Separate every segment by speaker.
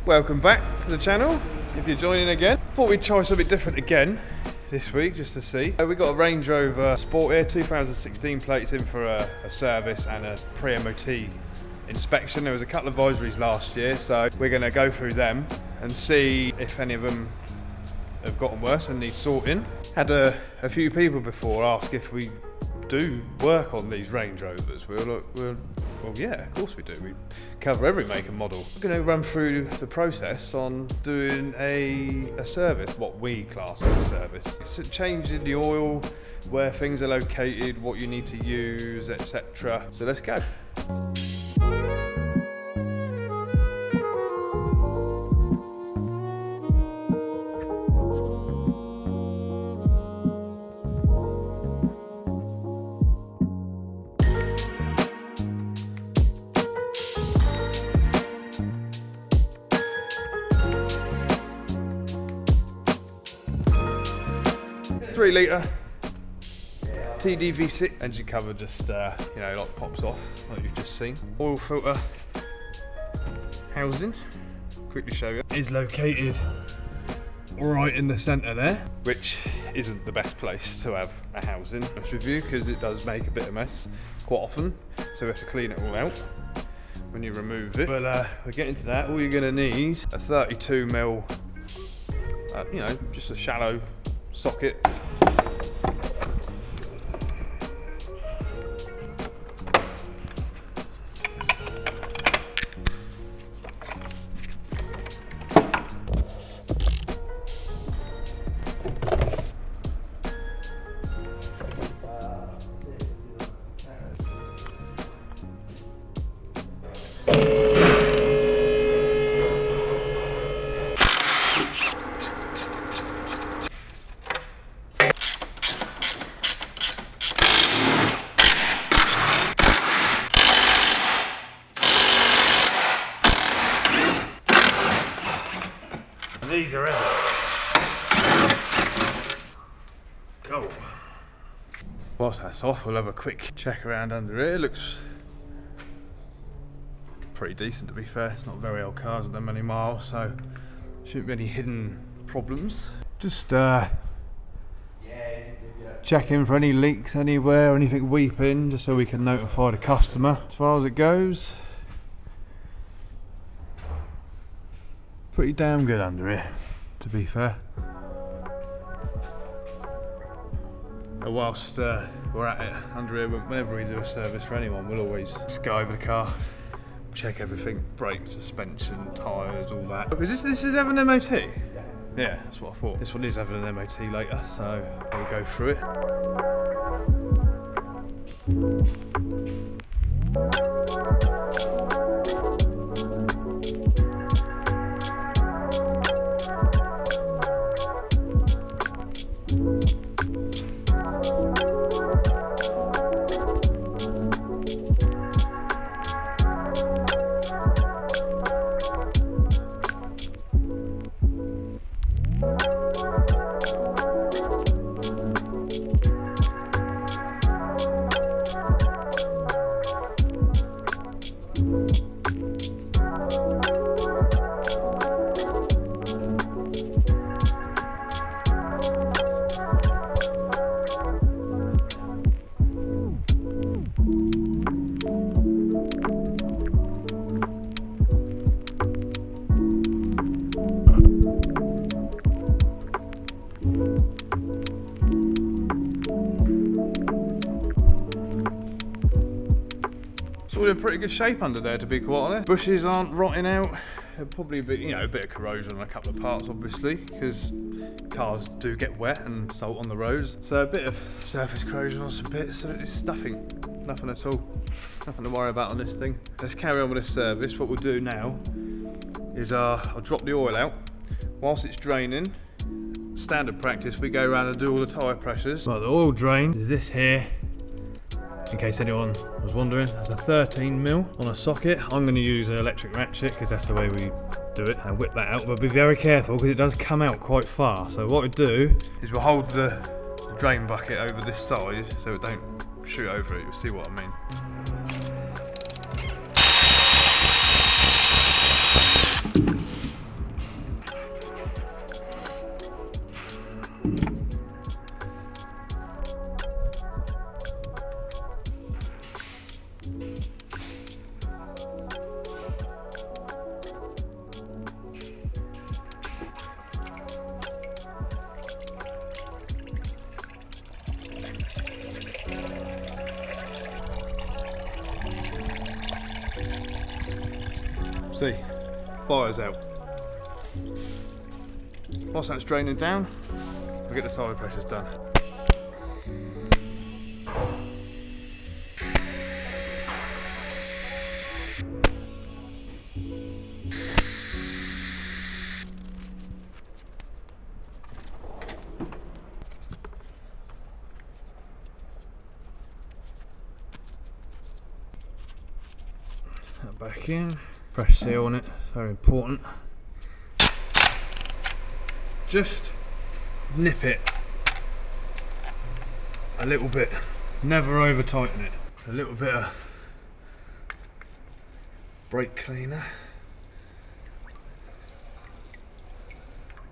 Speaker 1: Welcome back to the channel, if you're joining again. Thought we'd try something different again this week, just to see. We got a Range Rover Sport L494 2016 plates in for a service and a pre-MOT inspection. There was a couple of advisories last year, so we're going to go through them and see if any of them have gotten worse and need sorting. Had a few people before ask if we do work on these Range Rovers. Well, yeah, of course we do. We cover every make and model. We're going to run through the process on doing a service, what we class as a service. It's changing the oil, where things are located, what you need to use, etc. So let's go. 3 litre TDV6 engine cover just like pops off like you've just seen. Oil filter housing, quickly show you, is located right in the centre there, which isn't the best place to have a housing, honest with you, because it does make a bit of mess quite often, so we have to clean it all out when you remove it. But we're getting to that. All you're going to need a 32mm, just a shallow socket. These are heavy. Oh. Whilst that's off, we'll have a quick check around under here. Looks pretty decent, to be fair. It's not very old cars, not that many miles, so shouldn't be any hidden problems. Just checking for any leaks anywhere or anything weeping, just so we can notify the customer. As far as it goes, pretty damn good under here, to be fair. And whilst we're at it under here, whenever we do a service for anyone, we'll always just go over the car, check everything, brakes, suspension, tyres, all that. Because this is having an MOT? Yeah, that's what I thought. This one is having an MOT later, so we'll go through it. It's all in pretty good shape under there, to be quite honest. Bushes aren't rotting out. There'll probably be, a bit of corrosion on a couple of parts, obviously, because cars do get wet and salt on the roads. So a bit of surface corrosion on some bits. So it's nothing at all. Nothing to worry about on this thing. Let's carry on with this service. What we'll do now is I'll drop the oil out. Whilst it's draining, standard practice, we go around and do all the tyre pressures. Well, the oil drain is this here. In case anyone was wondering, that's a 13mm on a socket. I'm going to use an electric ratchet because that's the way we do it, and whip that out. But be very careful because it does come out quite far. So what we do is we'll hold the drain bucket over this side so it don't shoot over it. You'll see what I mean. See, fire's out. Whilst that's draining down, we'll get the tyre pressures done. That back in. Press seal on it, very important. Just nip it a little bit, never over tighten it. A little bit of brake cleaner.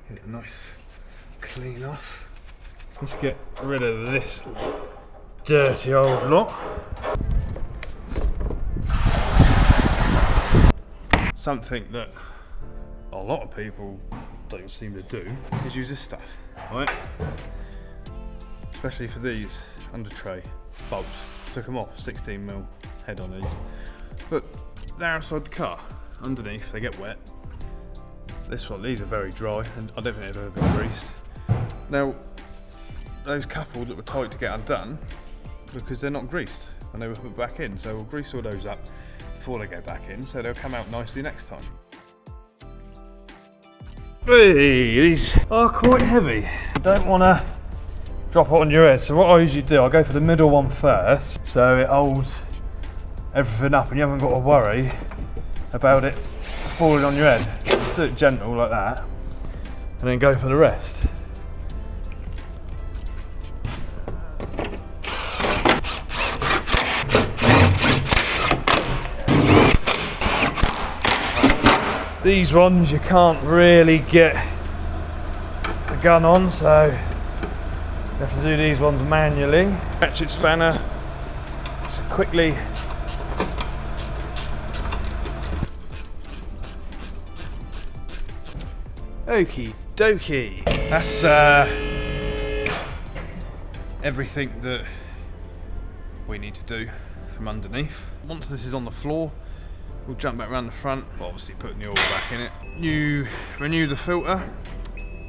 Speaker 1: Get it nice clean off. Let's get rid of this dirty old lot. Something that a lot of people don't seem to do is use this stuff, right? Especially for these under tray bolts. Took them off, 16mm head on these. But they're outside the car, underneath, they get wet. This one, these are very dry and I don't think they've ever been greased. Now, those couple that were tight to get undone because they're not greased and they were put back in, so we'll grease all those up before they go back in, so they'll come out nicely next time. Hey, these are quite heavy. You don't want to drop it on your head, so what I usually do, I go for the middle one first, so it holds everything up and you haven't got to worry about it falling on your head. Do it gentle like that, and then go for the rest. These ones you can't really get the gun on, so you have to do these ones manually. Ratchet spanner, just quickly okie dokie. That's everything that we need to do from underneath. Once this is on the floor, we'll jump back around the front, well, obviously putting the oil back in it. You renew the filter,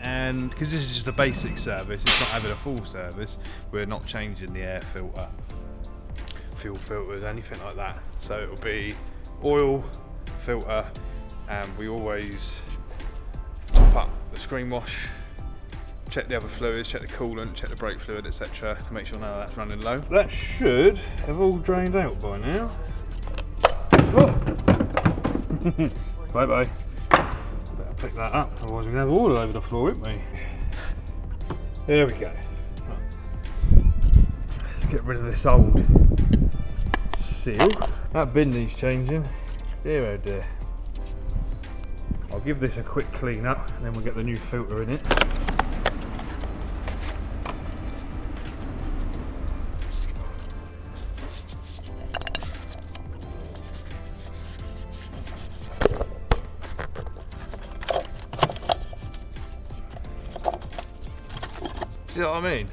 Speaker 1: and because this is just a basic service, it's not having a full service, we're not changing the air filter, fuel filters, anything like that. So it'll be oil, filter, and we always top up the screen wash, check the other fluids, check the coolant, check the brake fluid, etc. to make sure none of that's running low. That should have all drained out by now. Oh. Bye bye. Better pick that up, otherwise we're going to have oil over the floor, won't we? There we go. Right. Let's get rid of this old seal. That bin needs changing. Dear oh dear. I'll give this a quick clean up and then we'll get the new filter in it. See what I mean?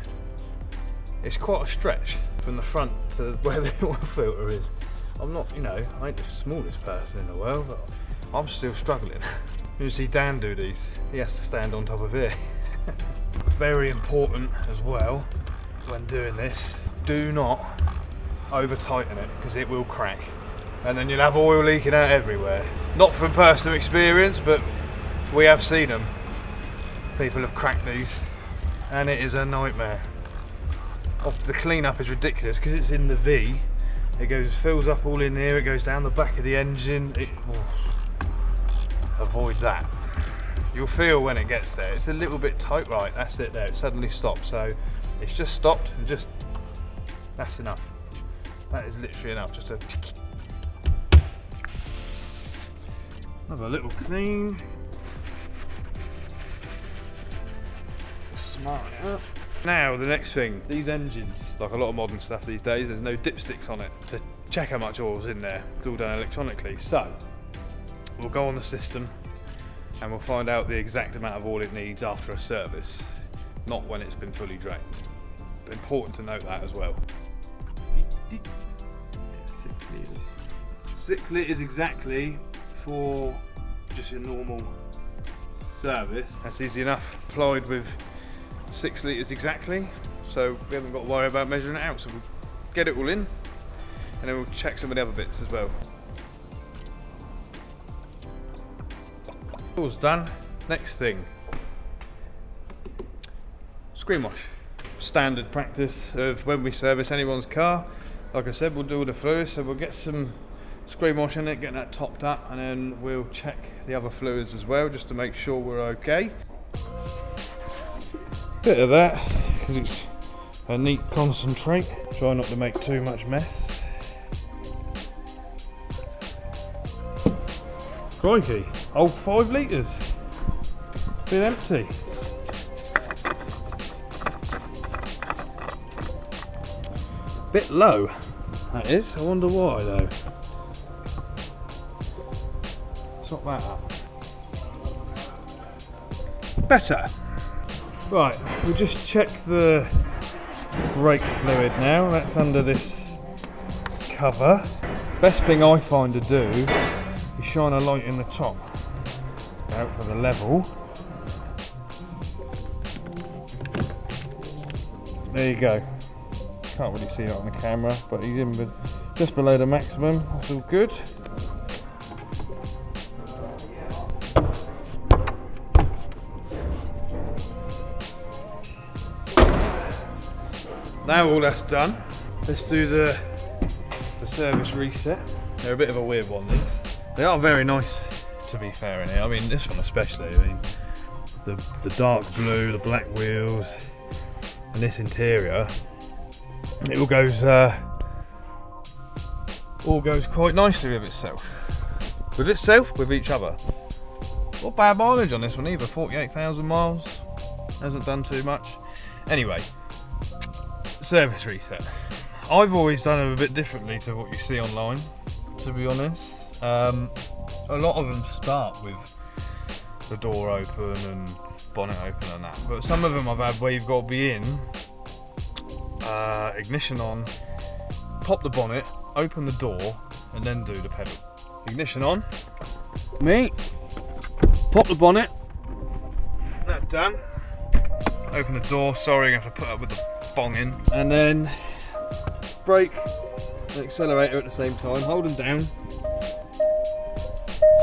Speaker 1: It's quite a stretch from the front to where the oil filter is. I'm not, you know, I ain't the smallest person in the world, but I'm still struggling. You see Dan do these, he has to stand on top of here. Very important as well when doing this, do not over tighten it because it will crack and then you'll have oil leaking out everywhere. Not from personal experience, but we have seen them. People have cracked these and it is a nightmare. The cleanup is ridiculous because it's in the V. It goes, fills up all in here, it goes down the back of the engine. Avoid that. You'll feel when it gets there. It's a little bit tight, right, that's it there, it suddenly stopped. So it's just stopped and just, that's enough. That is literally enough, just to have a little clean. Now the next thing, these engines, like a lot of modern stuff these days, there's no dipsticks on it to check how much oil's in there. It's all done electronically. So we'll go on the system and we'll find out the exact amount of oil it needs after a service, not when it's been fully drained. But important to note that as well.
Speaker 2: 6 litres.
Speaker 1: 6 litres exactly for just your normal service. That's easy enough, applied with 6 litres exactly, so we haven't got to worry about measuring it out. So we'll get it all in and then we'll check some of the other bits as well. All's done. Next thing, screen wash. Standard practice of when we service anyone's car. Like I said, we'll do all the fluids, so we'll get some screen wash in it, get that topped up, and then we'll check the other fluids as well, just to make sure we're okay. Bit of that, because it's a neat concentrate. Try not to make too much mess. Crikey, old 5 litres. Been empty. Bit low, that is. I wonder why though. Sort that up. Better. Right, we'll just check the brake fluid now. That's under this cover. Best thing I find to do is shine a light in the top. Out for the level. There you go. Can't really see that on the camera, but he's in just below the maximum. That's all good. Now all that's done, let's do the service reset. They're a bit of a weird one, these. They are very nice, to be fair, in here. I mean, this one especially. I mean, the dark blue, the black wheels, and this interior. It all goes quite nicely with itself. With each other. Not bad mileage on this one either, 48,000 miles. Hasn't done too much. Anyway, service reset. I've always done it a bit differently to what you see online, to be honest. A lot of them start with the door open and bonnet open and that, but some of them I've had where you've got to be in, ignition on, pop the bonnet, open the door, and then do the pedal. Ignition on, pop the bonnet, that's done. Open the door, sorry I have to put up with the bong in, and then brake and accelerator at the same time, hold them down.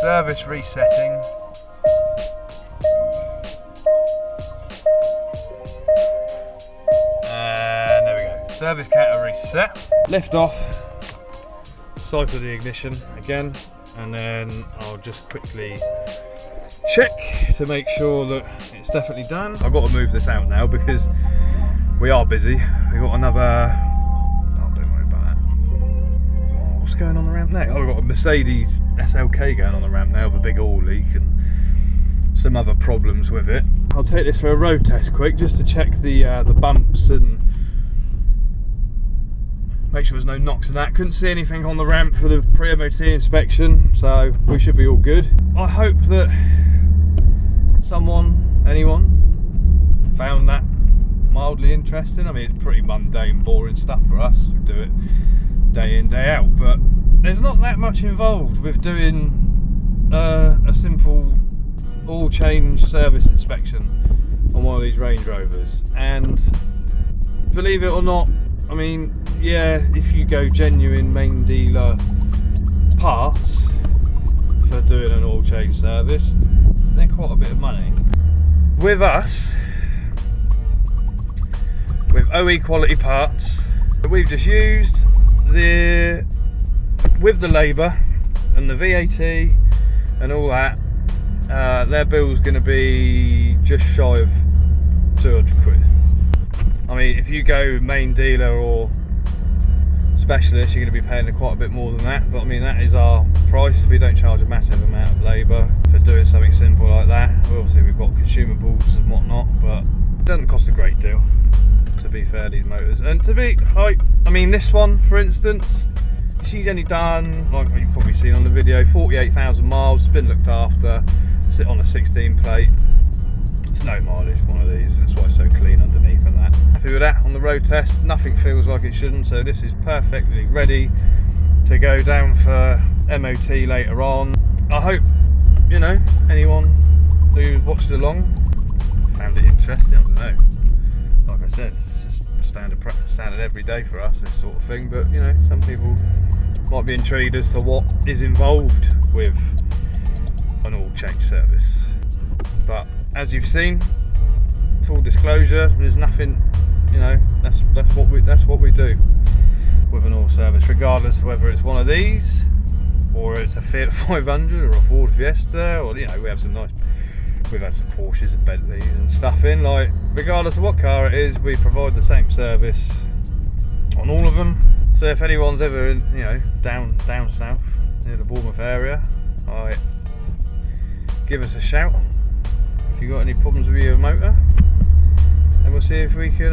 Speaker 1: Service resetting. And there we go. Service counter reset. Lift off. Cycle the ignition again, and then I'll just quickly check to make sure that it's definitely done. I've got to move this out now because we are busy. We've got another... Oh, don't worry about that. What's going on the ramp now? Oh, we've got a Mercedes SLK going on the ramp now with a big oil leak and some other problems with it. I'll take this for a road test quick just to check the bumps and make sure there's no knocks and that. Couldn't see anything on the ramp for the pre-MOT inspection, so we should be all good. I hope that anyone found that mildly interesting. I mean, it's pretty mundane, boring stuff for us. We do it day in, day out, but there's not that much involved with doing a simple oil change service inspection on one of these Range Rovers. And believe it or not, I mean, yeah, if you go genuine main dealer parts for doing an oil change service, they're quite a bit of money. With us, with OE quality parts, we've just used with the labour and the VAT and all that, their bill's going to be just shy of 200 quid. I mean, if you go main dealer or specialist, you're going to be paying quite a bit more than that, but I mean, that is our price. We don't charge a massive amount of labour for doing something simple like that. Obviously we've got consumables and whatnot, but it doesn't cost a great deal, to be fair, these motors. And to be, I mean, this one for instance, she's only done, like you've probably seen on the video, 48,000 miles, it's been looked after, sit on a 16 plate. It's no mileage one of these, that's why it's so clean underneath and that. Happy with that on the road test, nothing feels like it shouldn't, so this is perfectly ready to go down for MOT later on. I hope, you know, anyone who watched along found it interesting. I don't know, like I said, it's just standard every day for us, this sort of thing, but you know, some people might be intrigued as to what is involved with an oil change service. But as you've seen, full disclosure, there's nothing, you know, that's what we do with an oil service, regardless of whether it's one of these or it's a Fiat 500 or a Ford Fiesta, or you know, we've had some Porsches and Bentleys and stuff in, like regardless of what car it is, we provide the same service on all of them. So if anyone's ever in, you know, down south near the Bournemouth area, give us a shout if you've got any problems with your motor, and we'll see if we can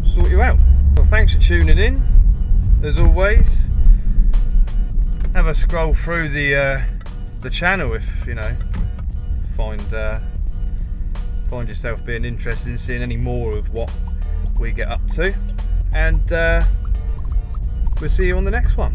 Speaker 1: sort you out. Well, thanks for tuning in. As always, have a scroll through the channel if you know, find yourself being interested in seeing any more of what we get up to, and we'll see you on the next one.